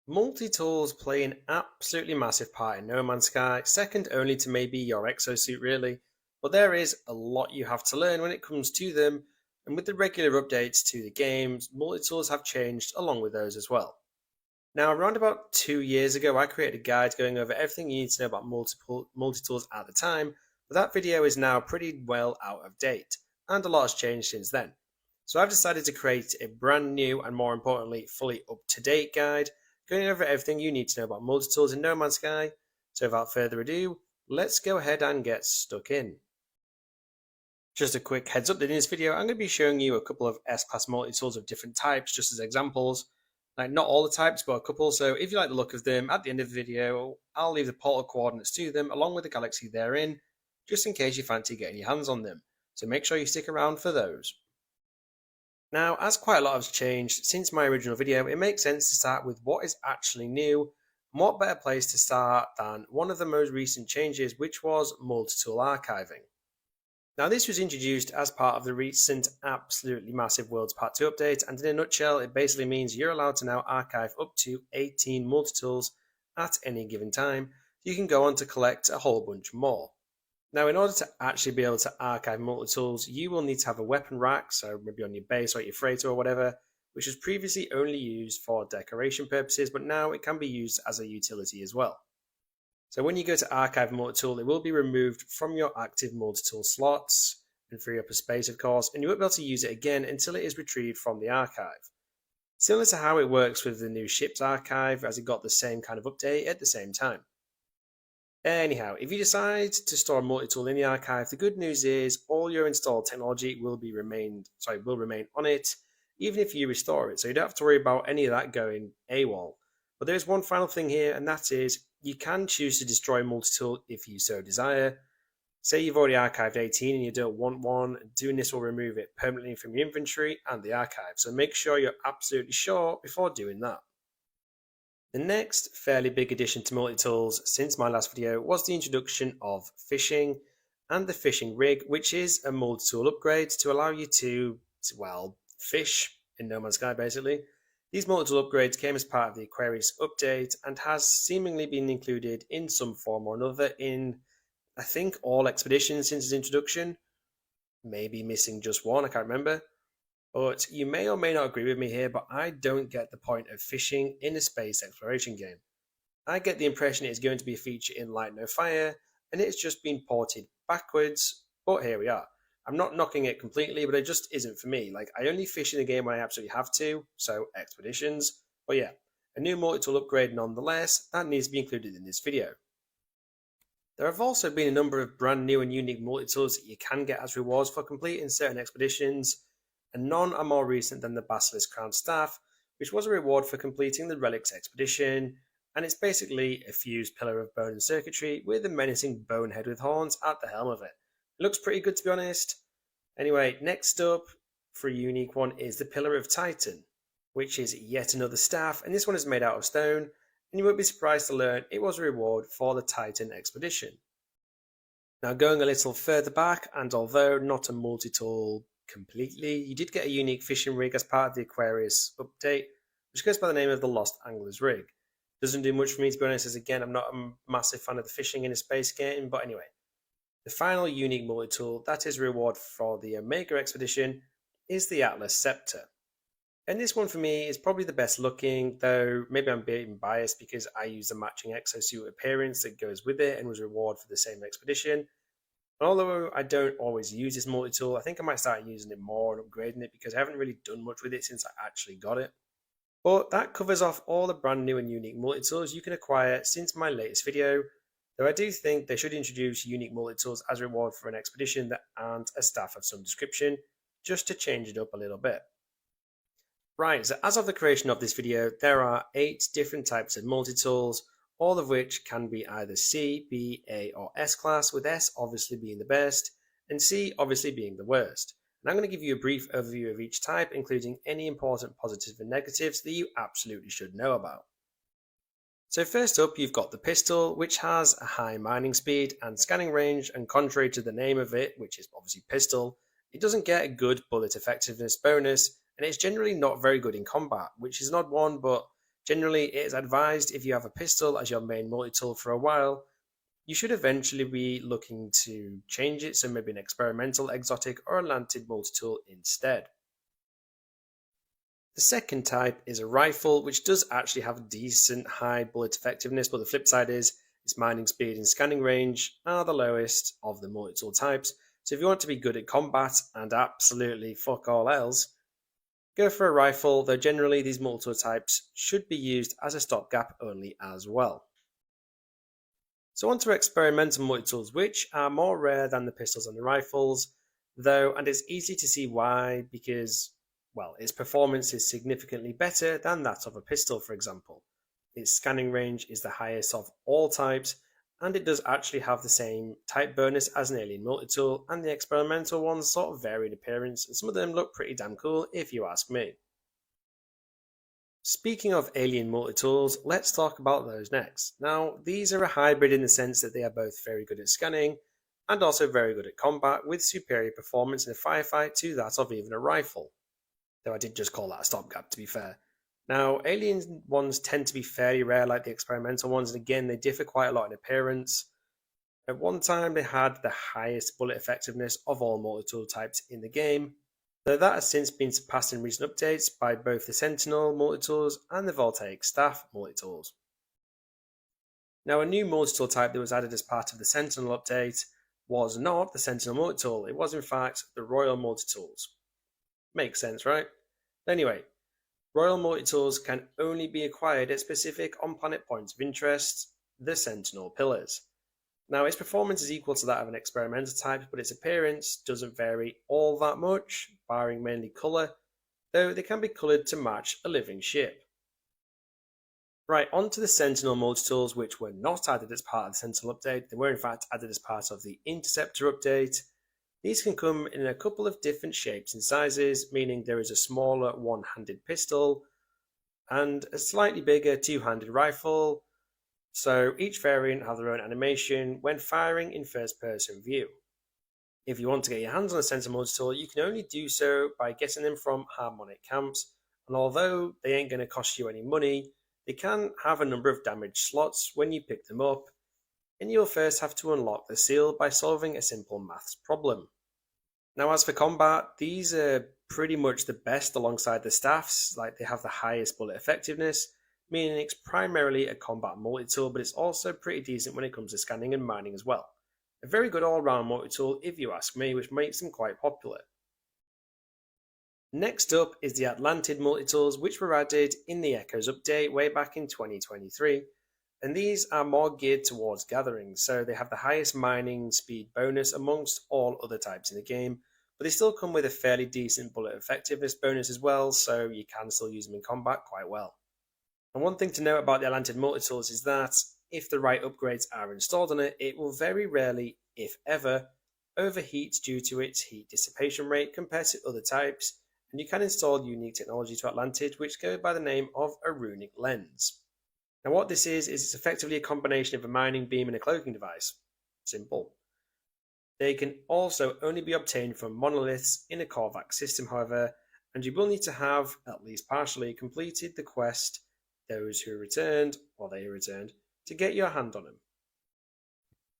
Multi-tools play an absolutely massive part in No Man's Sky, second only to maybe your exosuit really, but there is a lot you have to learn when it comes to them, and with the regular updates to the games, multi-tools have changed along with those as well. Now, around about 2 years ago, I created a guide going over everything you need to know about multi-tools at the time, but that video is now pretty well out of date, and a lot has changed since then. So I've decided to create a brand new and more importantly, fully up-to-date guide going over everything you need to know about multi-tools in No Man's Sky. So without further ado, let's go ahead and get stuck in. Just a quick heads up that in this video, I'm going to be showing you a couple of S-Class multi-tools of different types, just as examples. Like not all the types, but a couple. So if you like the look of them, at the end of the video, I'll leave the portal coordinates to them along with the galaxy they're in, just in case you fancy getting your hands on them. So make sure you stick around for those. Now, as quite a lot has changed since my original video, it makes sense to start with what is actually new, and what better place to start than one of the most recent changes, which was multi-tool archiving. Now, this was introduced as part of the recent absolutely massive Worlds Part 2 update, and in a nutshell, it basically means you're allowed to now archive up to 18 multi-tools at any given time. You can go on to collect a whole bunch more. Now, in order to actually be able to archive multi-tools, you will need to have a weapon rack, so maybe on your base or your freighter or whatever, which was previously only used for decoration purposes, but now it can be used as a utility as well. So when you go to archive multi-tool, it will be removed from your active multi-tool slots and free up a space, of course, and you won't be able to use it again until it is retrieved from the archive. Similar to how it works with the new ships archive, as it got the same kind of update at the same time. Anyhow, if you decide to store a multi-tool in the archive, the good news is all your installed technology will remain on it, even if you restore it. So you don't have to worry about any of that going AWOL. But there's one final thing here, and that is you can choose to destroy a multi-tool if you so desire. Say you've already archived 18 and you don't want one, doing this will remove it permanently from your inventory and the archive. So make sure you're absolutely sure before doing that. The next fairly big addition to multi-tools since my last video was the introduction of fishing and the fishing rig, which is a multi-tool upgrade to allow you to, well, fish in No Man's Sky basically. These multi-tool upgrades came as part of the Aquarius update and has seemingly been included in some form or another in, I think, all expeditions since its introduction. Maybe missing just one, I can't remember. But you may or may not agree with me here, but I don't get the point of fishing in a space exploration game. I get the impression it is going to be a feature in Light No Fire, and it's just been ported backwards, but here we are. I'm not knocking it completely, but it just isn't for me. Like, I only fish in a game when I absolutely have to, so expeditions. But yeah, a new multi-tool upgrade nonetheless, that needs to be included in this video. There have also been a number of brand new and unique multi-tools that you can get as rewards for completing certain expeditions, and none are more recent than the Basilisk Crown Staff, which was a reward for completing the Relics expedition, and it's basically a fused pillar of bone and circuitry with a menacing bonehead with horns at the helm of it. It looks pretty good, to be honest. Anyway, next up for a unique one is the Pillar of Titan, which is yet another staff, and this one is made out of stone, and you won't be surprised to learn it was a reward for the Titan expedition. Now, going a little further back, and although not a multi-tool completely, you did get a unique fishing rig as part of the Aquarius update, which goes by the name of the Lost Angler's Rig. Doesn't do much for me, to be honest, as again, I'm not a massive fan of the fishing in a space game, but anyway. The final unique multi-tool that is a reward for the Omega expedition is the Atlas Scepter. And this one for me is probably the best looking, though maybe I'm being biased because I use the matching exosuit appearance that goes with it and was a reward for the same expedition. And although I don't always use this multi-tool, I think I might start using it more and upgrading it because I haven't really done much with it since I actually got it. But that covers off all the brand new and unique multi-tools you can acquire since my latest video, though I do think they should introduce unique multi-tools as a reward for an expedition that aren't a staff of some description, just to change it up a little bit. Right, so as of the creation of this video, there are 8 different types of multi-tools, all of which can be either C, B, A, or S class, with S obviously being the best, and C obviously being the worst. And I'm going to give you a brief overview of each type, including any important positives and negatives that you absolutely should know about. So first up, you've got the pistol, which has a high mining speed and scanning range, and contrary to the name of it, which is obviously pistol, it doesn't get a good bullet effectiveness bonus, and it's generally not very good in combat, which is an odd one, but Generally, it is advised if you have a pistol as your main multi-tool for a while, you should eventually be looking to change it, so maybe an experimental, exotic, or Atlantid multi-tool instead. The second type is a rifle, which does actually have a decent high bullet effectiveness, but the flip side is its mining speed and scanning range are the lowest of the multi-tool types. So if you want to be good at combat and absolutely fuck all else, go for a rifle, though generally these multi-tool types should be used as a stopgap only as well. So on to experimental multi-tools, which are more rare than the pistols and the rifles, though, and it's easy to see why, because, well, its performance is significantly better than that of a pistol, for example. Its scanning range is the highest of all types, and it does actually have the same type bonus as an alien multi-tool, and the experimental ones sort of vary in appearance, and some of them look pretty damn cool if you ask me. Speaking of alien multi-tools, let's talk about those next. Now, these are a hybrid in the sense that they are both very good at scanning and also very good at combat, with superior performance in a firefight to that of even a rifle. Though I did just call that a stopgap, to be fair. Now, alien ones tend to be fairly rare like the experimental ones, and again, they differ quite a lot in appearance. At one time, they had the highest bullet effectiveness of all multi-tool types in the game, though that has since been surpassed in recent updates by both the Sentinel multi-tools and the Voltaic Staff multi-tools. Now, a new multi-tool type that was added as part of the Sentinel update was not the Sentinel multi-tool, it was in fact the Royal multi-tools. Makes sense, right? Anyway, Royal multi-tools can only be acquired at specific on-planet points of interest, the Sentinel pillars. Now, its performance is equal to that of an experimental type, but its appearance doesn't vary all that much, barring mainly colour, though they can be coloured to match a living ship. Right, on to the Sentinel multi-tools, which were not added as part of the Sentinel update. They were in fact added as part of the Interceptor update. These can come in a couple of different shapes and sizes, meaning there is a smaller one-handed pistol and a slightly bigger two-handed rifle, so each variant have their own animation when firing in first-person view. If you want to get your hands on a Sentinel multi-tool, you can only do so by getting them from Harmonic camps, and although they ain't going to cost you any money, they can have a number of damage slots when you pick them up, and you'll first have to unlock the seal by solving a simple maths problem. Now, as for combat, these are pretty much the best alongside the staffs, like they have the highest bullet effectiveness, meaning it's primarily a combat multi-tool, but it's also pretty decent when it comes to scanning and mining as well. A very good all-round multi-tool if you ask me, which makes them quite popular. Next up is the Atlantid multi-tools, which were added in the Echoes update way back in 2023, and these are more geared towards gathering, so they have the highest mining speed bonus amongst all other types in the game, but they still come with a fairly decent bullet effectiveness bonus as well, so you can still use them in combat quite well. And one thing to note about the Atlantid multi-tools is that if the right upgrades are installed on it, it will very rarely, if ever, overheat due to its heat dissipation rate compared to other types, and you can install unique technology to Atlantid which go by the name of a runic lens. Now what this is it's effectively a combination of a mining beam and a cloaking device. Simple. They can also only be obtained from monoliths in a Korvax system, however, and you will need to have, at least partially, completed the quest Those Who Returned, or They Returned, to get your hand on them.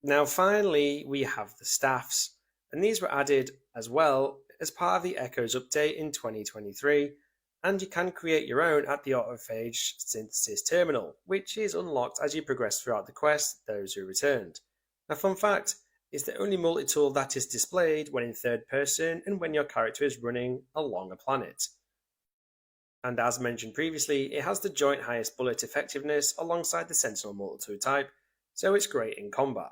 Now finally, we have the staffs, and these were added as well as part of the Echoes update in 2023, and you can create your own at the Autophage Synthesis Terminal, which is unlocked as you progress throughout the quest Those Who Returned. Now fun fact, it's the only multi-tool that is displayed when in third person and when your character is running along a planet. And as mentioned previously, it has the joint highest bullet effectiveness alongside the Sentinel multi-tool type, so it's great in combat.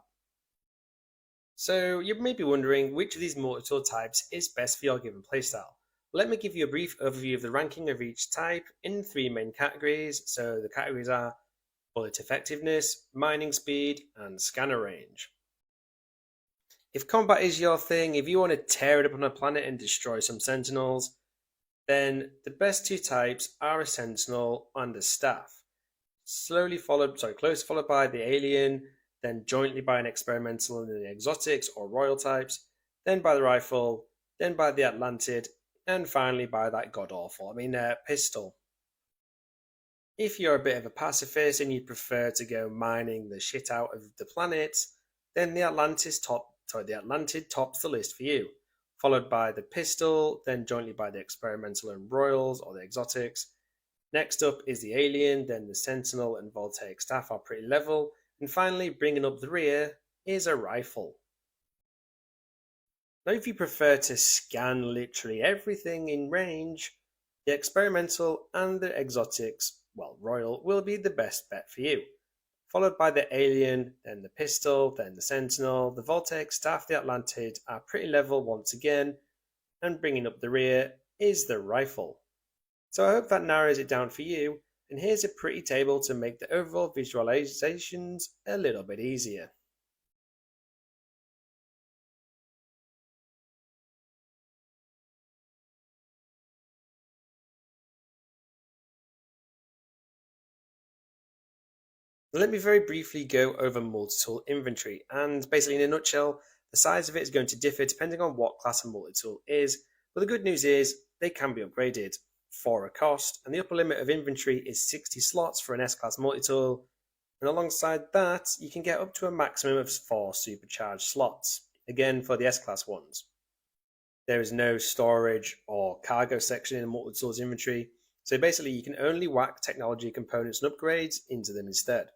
So you may be wondering which of these multi-tool types is best for your given playstyle. Let me give you a brief overview of the ranking of each type in three main categories. So the categories are bullet effectiveness, mining speed, and scanner range. If combat is your thing, if you want to tear it up on a planet and destroy some sentinels, then the best two types are a sentinel and a staff. Closely followed by the alien, then jointly by an experimental and the exotics or royal types, then by the rifle, then by the Atlantid, and finally by that god-awful, pistol. If you're a bit of a pacifist and you prefer to go mining the shit out of the planet, then the Atlantid tops the list for you, followed by the pistol, then jointly by the experimental and royals or the exotics. Next up is the alien, then the sentinel and voltaic staff are pretty level, and finally bringing up the rear is a rifle. Now if you prefer to scan literally everything in range, the experimental and the exotics, well, royal, will be the best bet for you, followed by the alien, then the pistol, then the sentinel. The voltaic staff, the Atlantid, are pretty level once again, and bringing up the rear is the rifle. So I hope that narrows it down for you, and here's a pretty table to make the overall visualizations a little bit easier. Let me very briefly go over multi-tool inventory, and basically in a nutshell, the size of it is going to differ depending on what class a multi-tool is, but the good news is they can be upgraded for a cost, and the upper limit of inventory is 60 slots for an S-class multi-tool, and alongside that you can get up to a maximum of 4 supercharged slots, again for the S-class ones. There is no storage or cargo section in a multi-tool's inventory, so basically you can only whack technology components and upgrades into them instead.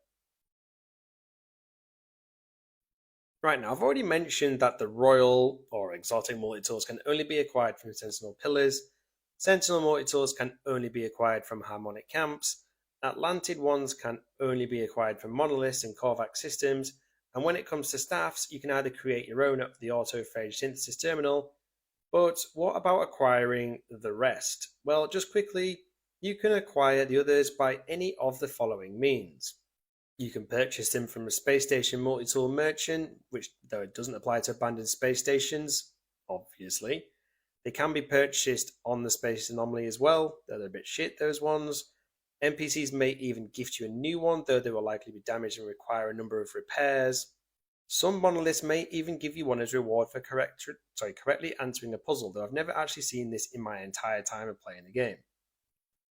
Right, now I've already mentioned that the royal or exotic multi-tools can only be acquired from Sentinel pillars. Sentinel multi-tools can only be acquired from harmonic camps. Atlantid ones can only be acquired from monoliths and Korvax systems. And when it comes to staffs, you can either create your own at the autophage synthesis terminal. But what about acquiring the rest? Well, just quickly, you can acquire the others by any of the following means. You can purchase them from a space station multi-tool merchant, which, though it doesn't apply to abandoned space stations, obviously. They can be purchased on the space anomaly as well, though they're a bit shit, those ones. NPCs may even gift you a new one, though they will likely be damaged and require a number of repairs. Some monoliths may even give you one as reward for correctly answering a puzzle, though I've never actually seen this in my entire time of playing the game.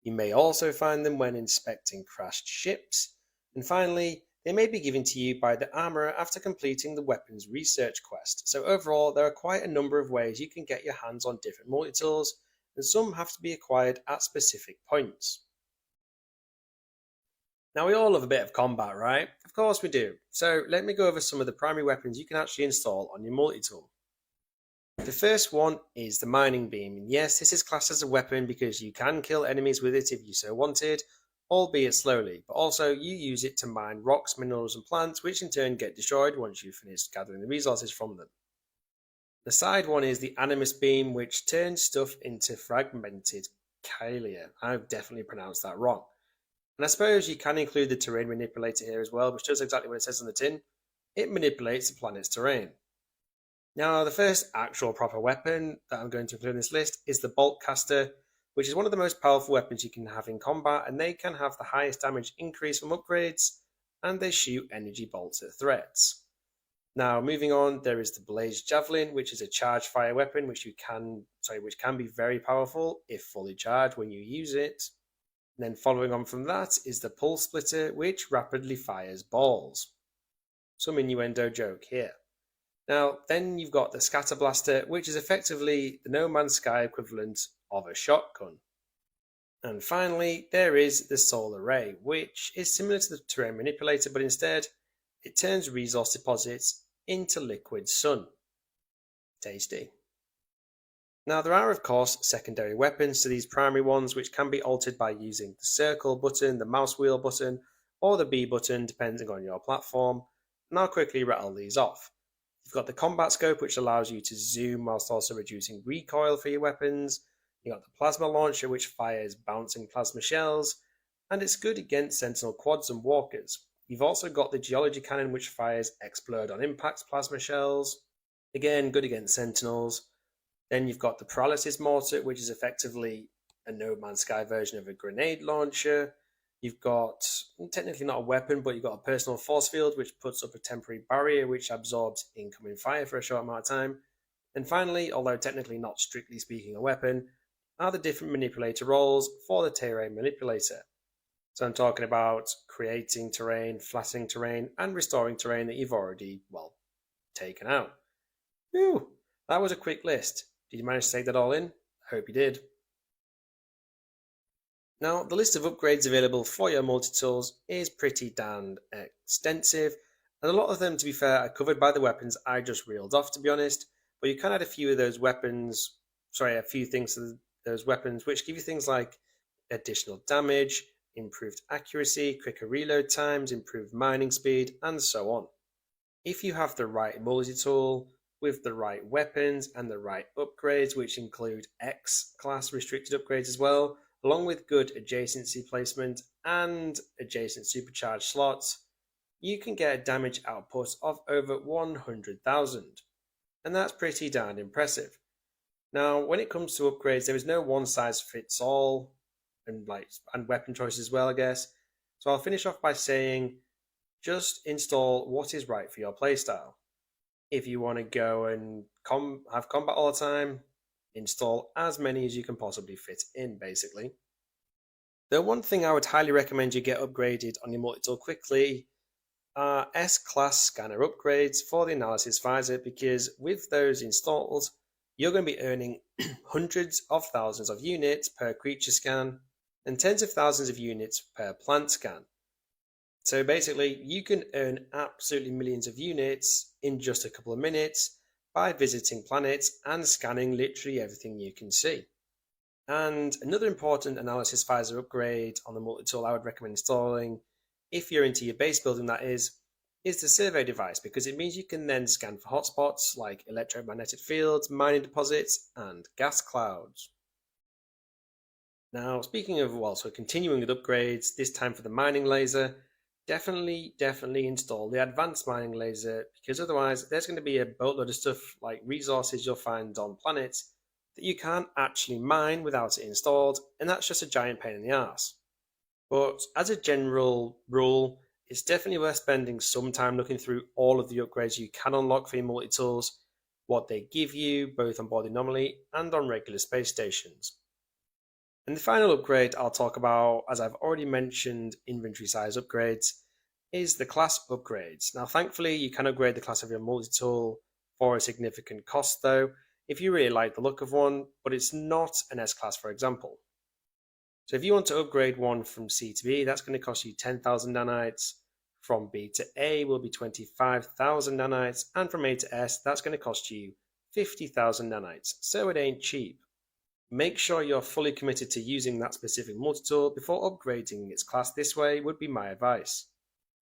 You may also find them when inspecting crashed ships. And finally, they may be given to you by the armourer after completing the weapons research quest. So overall, there are quite a number of ways you can get your hands on different multi-tools, and some have to be acquired at specific points. Now we all love a bit of combat, right? Of course we do. So let me go over some of the primary weapons you can actually install on your multi-tool. The first one is the mining beam. And yes, this is classed as a weapon because you can kill enemies with it if you so wanted, albeit slowly, but also you use it to mine rocks, minerals and plants, which in turn get destroyed once you've finished gathering the resources from them. The side one is the animus beam, which turns stuff into fragmented kalia. I've definitely pronounced that wrong. And I suppose you can include the terrain manipulator here as well, which does exactly what it says on the tin. It manipulates the planet's terrain. Now, the first actual proper weapon that I'm going to include in this list is the bolt caster, which is one of the most powerful weapons you can have in combat, and they can have the highest damage increase from upgrades, and they shoot energy bolts at threats. Now, moving on, there is the blaze javelin, which is a charged fire weapon, which can be very powerful if fully charged when you use it. And then following on from that is the pulse splitter, which rapidly fires balls. Some innuendo joke here. Now, then you've got the scatter blaster, which is effectively the No Man's Sky equivalent of a shotgun. And finally, there is the solar ray, which is similar to the terrain manipulator, but instead it turns resource deposits into liquid sun. Tasty. Now, there are of course secondary weapons to these primary ones, which can be altered by using the circle button, the mouse wheel button, or the B button depending on your platform, and I'll quickly rattle these off. You've got the combat scope, which allows you to zoom whilst also reducing recoil for your weapons. You've got the plasma launcher, which fires bouncing plasma shells, and it's good against sentinel quads and walkers. You've also got the geology cannon, which fires explode on impact plasma shells, again good against sentinels. Then you've got the paralysis mortar, which is effectively a No Man's Sky version of a grenade launcher. You've got, technically not a weapon, but you've got a personal force field, which puts up a temporary barrier, which absorbs incoming fire for a short amount of time. And finally, although technically not strictly speaking a weapon, are the different manipulator roles for the terrain manipulator. So I'm talking about creating terrain, flattening terrain, and restoring terrain that you've already, well, taken out. Whew, that was a quick list. Did you manage to take that all in? I hope you did. Now, the list of upgrades available for your multi-tools is pretty damn extensive, and a lot of them, to be fair, are covered by the weapons I just reeled off, to be honest, but you can add a few of those weapons, a few things to those weapons, which give you things like additional damage, improved accuracy, quicker reload times, improved mining speed, and so on. If you have the right multi-tool, with the right weapons and the right upgrades, which include X class restricted upgrades as well, along with good adjacency placement and adjacent supercharged slots, you can get a damage output of over 100,000. And that's pretty darn impressive. Now, when it comes to upgrades, there is no one size fits all, and weapon choices as well, I guess. So I'll finish off by saying just install what is right for your playstyle. If you want to go and have combat all the time, install as many as you can possibly fit in, basically. The one thing I would highly recommend you get upgraded on your multi-tool quickly are S-Class scanner upgrades for the analysis visor, because with those installed, you're going to be earning hundreds of thousands of units per creature scan and tens of thousands of units per plant scan. So basically, you can earn absolutely millions of units in just a couple of minutes by visiting planets and scanning literally everything you can see. And another important analysis visor upgrade on the multi-tool I would recommend installing, if you're into your base building that is the survey device, because it means you can then scan for hotspots like electromagnetic fields, mining deposits, and gas clouds. Now, speaking of, continuing with upgrades, this time for the mining laser, definitely install the advanced mining laser, because otherwise there's going to be a boatload of stuff like resources you'll find on planets that you can't actually mine without it installed, and that's just a giant pain in the ass. But as a general rule, it's definitely worth spending some time looking through all of the upgrades you can unlock for your multi-tools, what they give you, both on board the Anomaly and on regular space stations. And the final upgrade I'll talk about, as I've already mentioned inventory size upgrades, is the class upgrades. Now, thankfully, you can upgrade the class of your multi-tool for a significant cost, though, if you really like the look of one, but it's not an S-class, for example. So if you want to upgrade one from C to B, that's going to cost you 10,000 nanites. From B to A will be 25,000 nanites, and from A to S, that's going to cost you 50,000 nanites, so it ain't cheap. Make sure you're fully committed to using that specific multi-tool before upgrading its class this way would be my advice.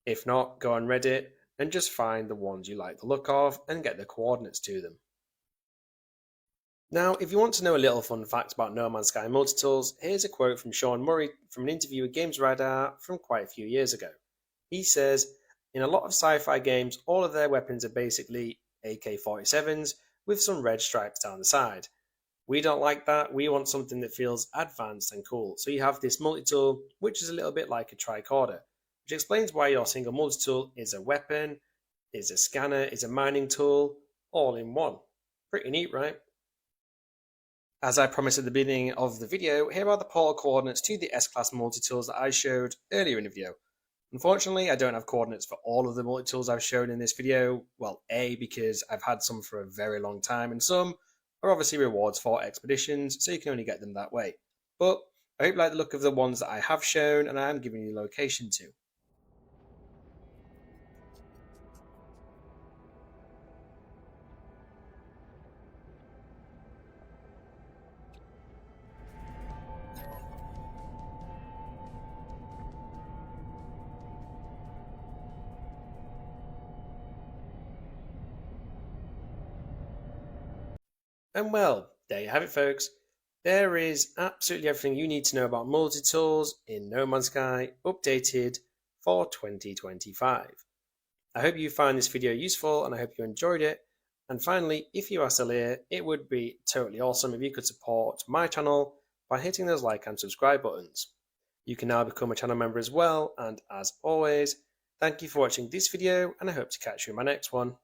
If not, go on Reddit and just find the ones you like the look of and get the coordinates to them. Now, if you want to know a little fun fact about No Man's Sky multi-tools, here's a quote from Sean Murray from an interview with Games Radar from quite a few years ago. He says, in a lot of sci-fi games, all of their weapons are basically AK-47s with some red stripes down the side. We don't like that. We want something that feels advanced and cool. So you have this multi-tool, which is a little bit like a tricorder, which explains why your single multi-tool is a weapon, is a scanner, is a mining tool, all in one. Pretty neat, right? As I promised at the beginning of the video, here are the portal coordinates to the S-Class multi-tools that I showed earlier in the video. Unfortunately, I don't have coordinates for all of the multi-tools I've shown in this video. Well, A, because I've had some for a very long time, and some are obviously rewards for expeditions, so you can only get them that way. But I hope you like the look of the ones that I have shown, and I am giving you location to. And well, there you have it, folks. There is absolutely everything you need to know about multi-tools in No Man's Sky, updated for 2025. I hope you found this video useful and I hope you enjoyed it. And finally, if you are still here, it would be totally awesome if you could support my channel by hitting those like and subscribe buttons. You can now become a channel member as well, and as always, thank you for watching this video and I hope to catch you in my next one.